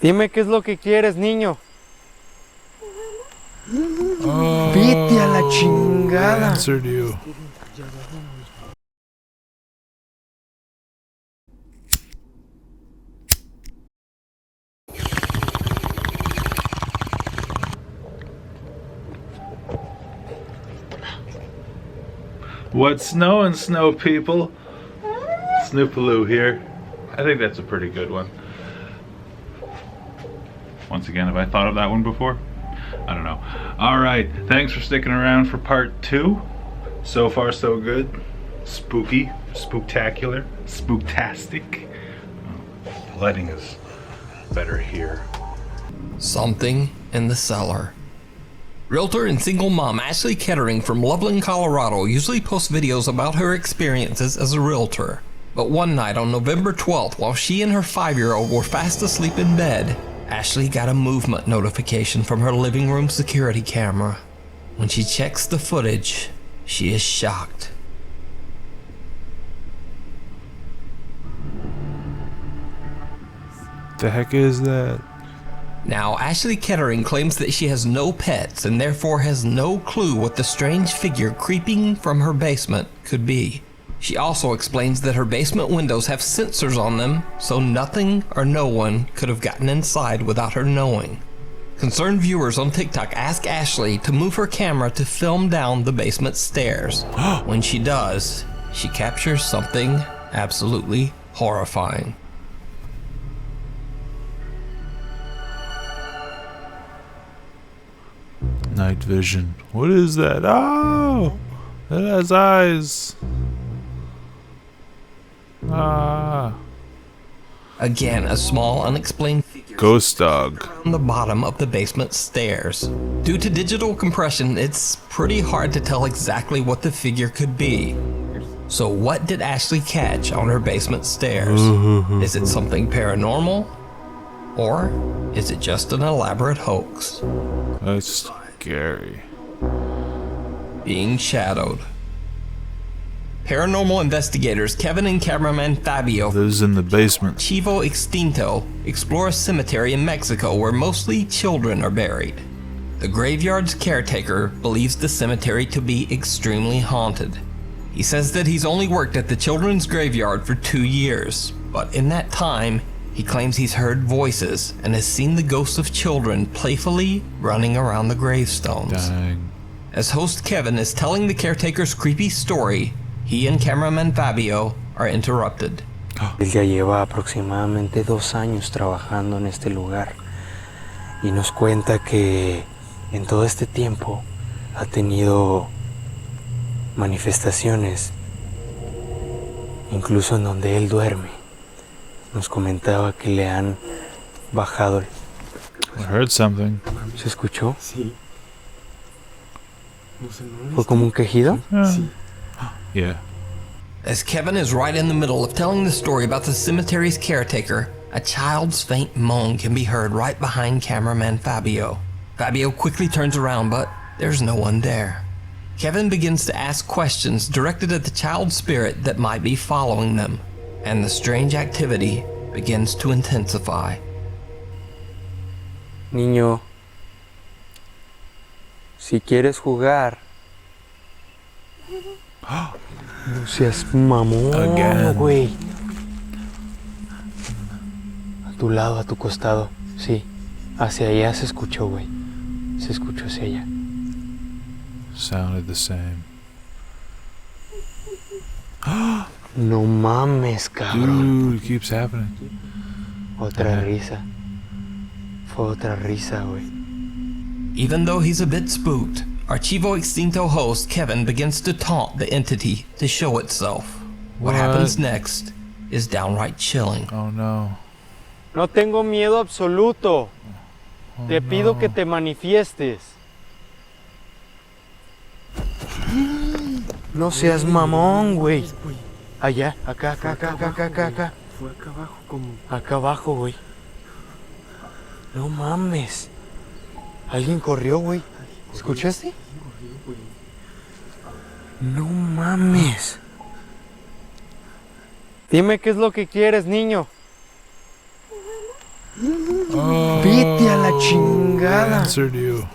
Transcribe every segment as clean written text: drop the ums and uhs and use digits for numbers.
Dime qué es lo que quieres, niño. Oh, Vete a la chingada. answered you. What's snowing, snow people? Snoopaloo here. I think that's a pretty good one. Once again, have I thought of that one before? I don't know. Alright, thanks for sticking around for part 2. So far so good. Spooky, spooktacular, spooktastic. The lighting is better here. Something in the cellar. Realtor and single mom Ashley Kettering from Loveland, Colorado usually posts videos about her experiences as a realtor. But one night on November 12th, while she and her 5-year-old were fast asleep in bed, Ashley got a movement notification from her living room security camera. When she checks the footage, she is shocked. The heck is that? Now, Ashley Kettering claims that she has no pets and therefore has no clue what the strange figure creeping from her basement could be. She also explains that her basement windows have sensors on them, so nothing or no one could have gotten inside without her knowing. Concerned viewers on TikTok ask Ashley to move her camera to film down the basement stairs. When she does, she captures something absolutely horrifying. Night vision. What is that? Oh! It has eyes. Ah. Again, a small, unexplained figure Ghost dog. on the bottom of the basement stairs. Due to digital compression, it's pretty hard to tell exactly what the figure could be. So what did Ashley catch on her basement stairs? Is it something paranormal? Or is it just an elaborate hoax? That's scary. Being shadowed. Paranormal investigators Kevin and cameraman Fabio Lives in the basement. Chivo Extinto explore a cemetery in Mexico where mostly children are buried. The graveyard's caretaker believes the cemetery to be extremely haunted. He says that he's only worked at the children's graveyard for 2 years, but in that time, he claims he's heard voices and has seen the ghosts of children playfully running around the gravestones. Dang. As host Kevin is telling the caretaker's creepy story, he and cameraman Fabio are interrupted. Él ya lleva aproximadamente 2 años trabajando en este lugar y nos cuenta que en todo este tiempo ha tenido manifestaciones, incluso en donde él duerme. Nos comentaba que le han bajado. I heard something. ¿Se escuchó? Sí. No sé, no ¿Fue como un quejido? Yeah. As Kevin is right in the middle of telling the story about the cemetery's caretaker, a child's faint moan can be heard right behind cameraman Fabio. Fabio quickly turns around, but there's no one there. Kevin begins to ask questions directed at the child's spirit that might be following them, and the strange activity begins to intensify. Niño, si quieres jugar, no seas mamón, Again. güey. A tu lado, a tu costado, sí. Hacia allá se escuchó, güey. Se escuchó hacia allá. Sounded the same. No mames, cabrón. Dude, it keeps happening. Otra risa. Fue otra risa, güey. Even though he's a bit spooked, Archivo Extinto host Kevin begins to taunt the entity to show itself. What happens next is downright chilling. Oh no. No tengo miedo absoluto. Te pido que te manifiestes. No seas mamón, güey. Allá, acá. Fue acá abajo como... Acá abajo, güey. No mames. Alguien corrió, güey. ¿Escuchaste? No mames. Dime qué es lo que quieres, niño. Oh, Vete a la chingada. answered you.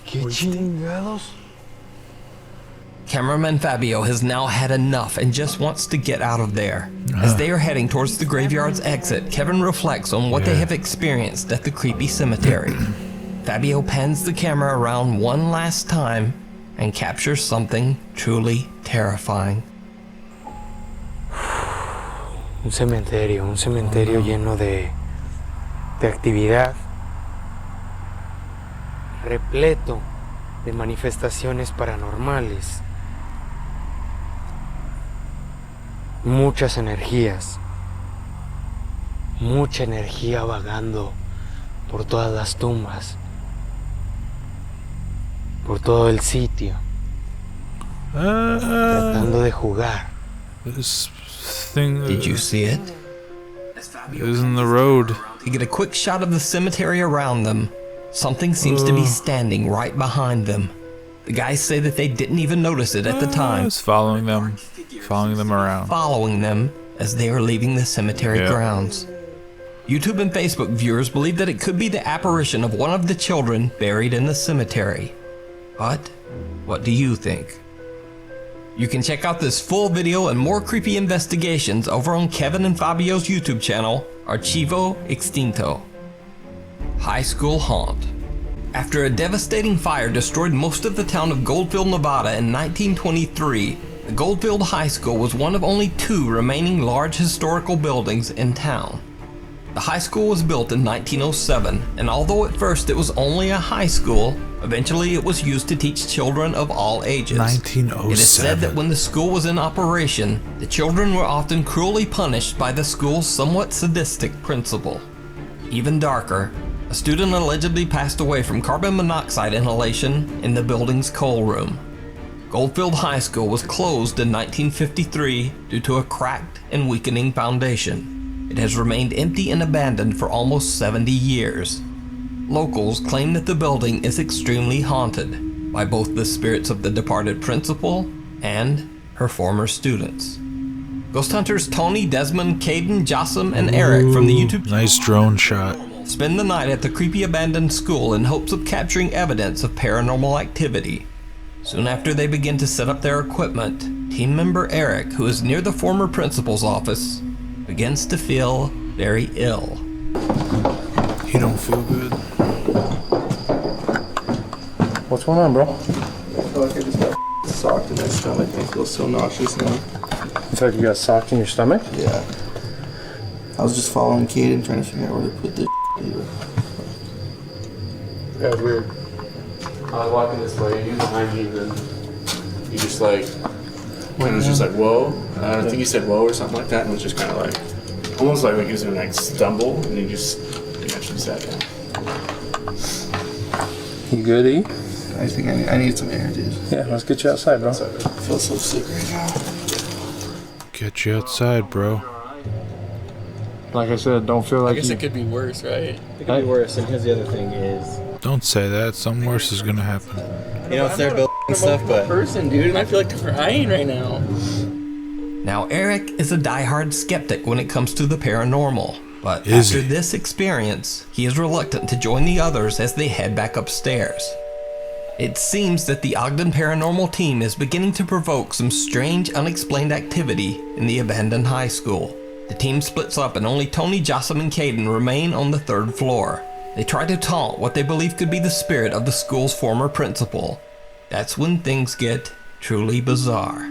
¿Qué chingados? Cameraman Fabio has now had enough and just wants to get out of there. As they are heading towards the graveyard's exit, Kevin reflects on what they have experienced at the creepy cemetery. Fabio pans the camera around one last time and captures something truly terrifying. Un cementerio lleno de actividad, repleto de manifestaciones paranormales, muchas energías, mucha energía vagando por todas las tumbas, por todo el sitio, tratando de jugar. This thing Did you see it? is in the road. To get a quick shot of the cemetery around them, something seems to be standing right behind them. The guys say that they didn't even notice it at the time, It's following them around. following them as they are leaving the cemetery grounds. YouTube and Facebook viewers believe that it could be the apparition of one of the children buried in the cemetery. But what do you think? You can check out this full video and more creepy investigations over on Kevin and Fabio's YouTube channel, Archivo Extinto. High School Haunt. After a devastating fire destroyed most of the town of Goldfield, Nevada in 1923, the Goldfield High School was one of only 2 remaining large historical buildings in town. The high school was built in 1907, and although at first it was only a high school, eventually it was used to teach children of all ages. 1907. It is said that when the school was in operation, the children were often cruelly punished by the school's somewhat sadistic principal. Even darker, a student allegedly passed away from carbon monoxide inhalation in the building's coal room. Goldfield High School was closed in 1953 due to a cracked and weakening foundation. It has remained empty and abandoned for almost 70 years. Locals claim that the building is extremely haunted by both the spirits of the departed principal and her former students. Ghost hunters Tony, Desmond, Caden, Jossam, and Eric from the YouTube Nice drone shot. spend the night at the creepy abandoned school in hopes of capturing evidence of paranormal activity. Soon after they begin to set up their equipment, team member Eric, who is near the former principal's office, begins to feel very ill. He don't feel good. What's going on, bro? I feel like I just got socked in my stomach. I feel so nauseous now. It's like you got socked in your stomach? Yeah. I was just following Caden, trying to figure out where to put this dude. Yeah, it's weird. I was walking this way and he was behind me and then he just like It was just like, whoa. I think he said whoa or something like that, and it was just kind of like, almost like he was gonna like stumble, and he just eventually sat down. You good, E? I think I need some air, dude. Yeah, let's get you outside, bro. I feel so sick right now. Get you outside, bro. Like I said, don't feel like you... could be worse, right? It could be worse, and here's the other thing is, Don't say that. Something worse is gonna happen. you know, it's their building and stuff, but person, dude, and I feel like crying right now. Now, Eric is a diehard skeptic when it comes to the paranormal, but Is after he? this experience, he is reluctant to join the others as they head back upstairs. It seems that the Ogden Paranormal team is beginning to provoke some strange, unexplained activity in the abandoned high school. The team splits up and only Tony, Jossam, and Caden remain on the 3rd floor. They try to taunt what they believe could be the spirit of the school's former principal. That's when things get truly bizarre.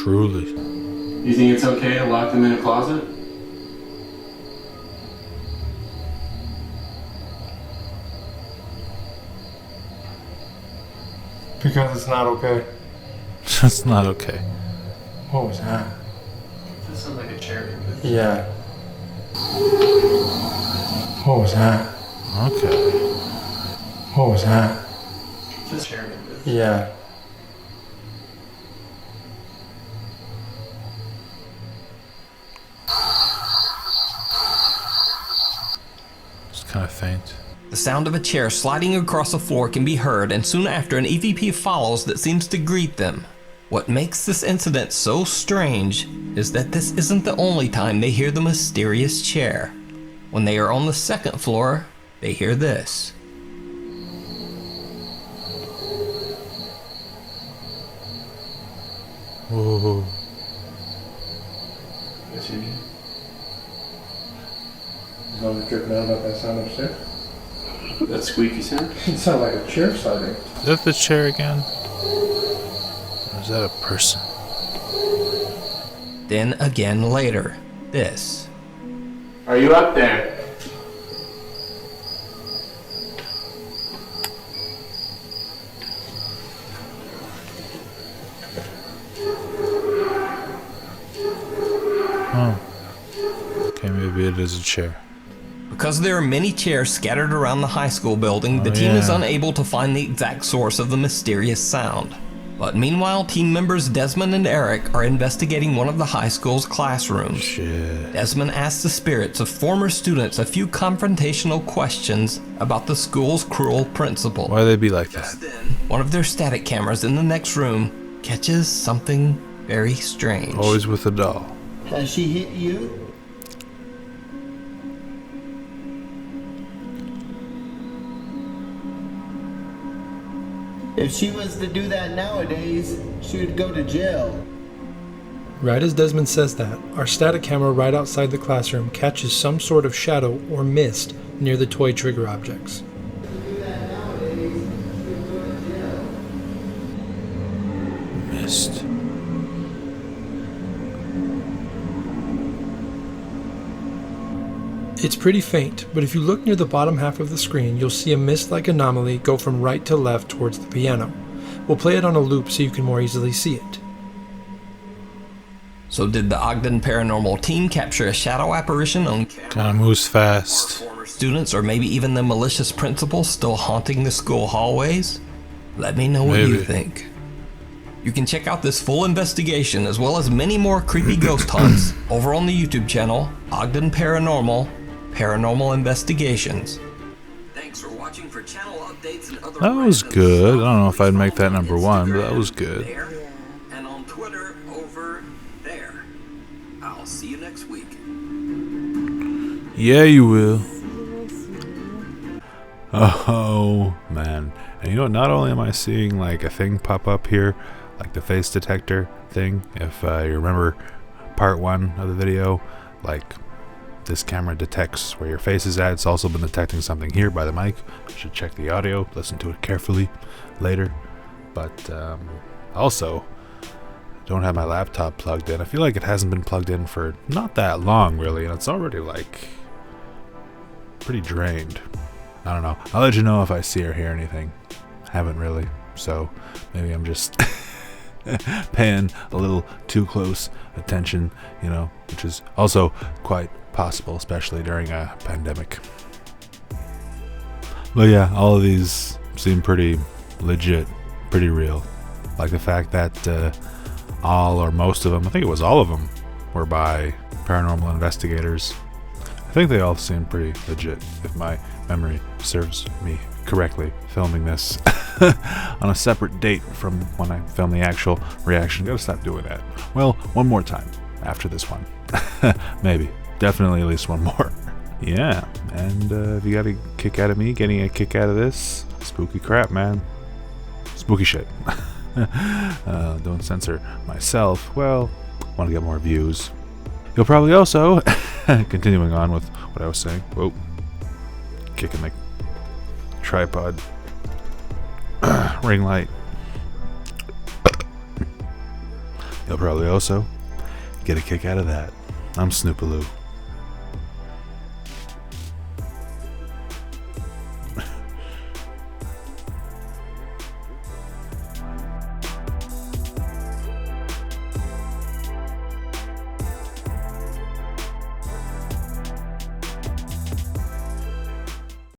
Truly. You think it's okay to lock them in a closet? Because it's not okay. That's not okay. What was that? That sounds like a cherry. Yeah. What was that? Okay. What was that? It's a cherry. Yeah. It's kind of faint. The sound of a chair sliding across the floor can be heard, and soon after an EVP follows that seems to greet them. What makes this incident so strange is that this isn't the only time they hear the mysterious chair. When they are on the second floor, they hear this. Whoa. Yes, you did. Is no one tripping out about that sound upstairs? That squeaky sound? It sounded like a chair sliding. Is that the chair again? Or is that a person? Then again later, this. Are you up there? Oh. Okay, maybe it is a chair. Because there are many chairs scattered around the high school building, the team is unable to find the exact source of the mysterious sound. But meanwhile, team members Desmond and Eric are investigating one of the high school's classrooms. Shit. Desmond asks the spirits of former students a few confrontational questions about the school's cruel principal. Why they be like that? Just then, one of their static cameras in the next room catches something very strange. Always with a doll. Has she hit you? If she was to do that nowadays, she would go to jail. Right as Desmond says that, our static camera right outside the classroom catches some sort of shadow or mist near the toy trigger objects. Mist. It's pretty faint, but if you look near the bottom half of the screen, you'll see a mist-like anomaly go from right to left towards the piano. We'll play it on a loop so you can more easily see it. So did the Ogden Paranormal team capture a shadow apparition on camera? Kind of moves fast. Former students or maybe even the malicious principal still haunting the school hallways? Let me know what you think. You can check out this full investigation as well as many more creepy ghost hunts over on the YouTube channel Ogden Paranormal Investigations. Thanks for watching. For channel updates and other That was good. I don't know if I'd make that number one, but that was good. And on Twitter over there. I'll see you next week. Yeah, you will. Oh, man. And you know what? Not only am I seeing like a thing pop up here, like the face detector thing, if you remember part 1 of the video, like this camera detects where your face is at. It's also been detecting something here by the mic. You should check the audio, listen to it carefully later. But also, don't have my laptop plugged in. I feel like it hasn't been plugged in for not that long, really, and it's already like pretty drained. I don't know. I'll let you know if I see or hear anything. Haven't really, so maybe I'm just paying a little too close attention, you know, which is also quite possible, especially during a pandemic. But yeah, all of these seem pretty legit, pretty real. Like the fact that all or most of them, I think it was all of them, were by paranormal investigators. I think they all seem pretty legit, if my memory serves me correctly, filming this on a separate date from when I filmed the actual reaction. Gotta stop doing that. Well, one more time after this one. Maybe. Definitely at least one more. Yeah, and if you got a kick out of me getting a kick out of this, spooky crap, man. Spooky shit. Don't censor myself. Well, want to get more views. You'll probably also, continuing on with what I was saying. Whoa. Kicking the tripod. Ring light. You'll probably also get a kick out of that. I'm Snoopaloo.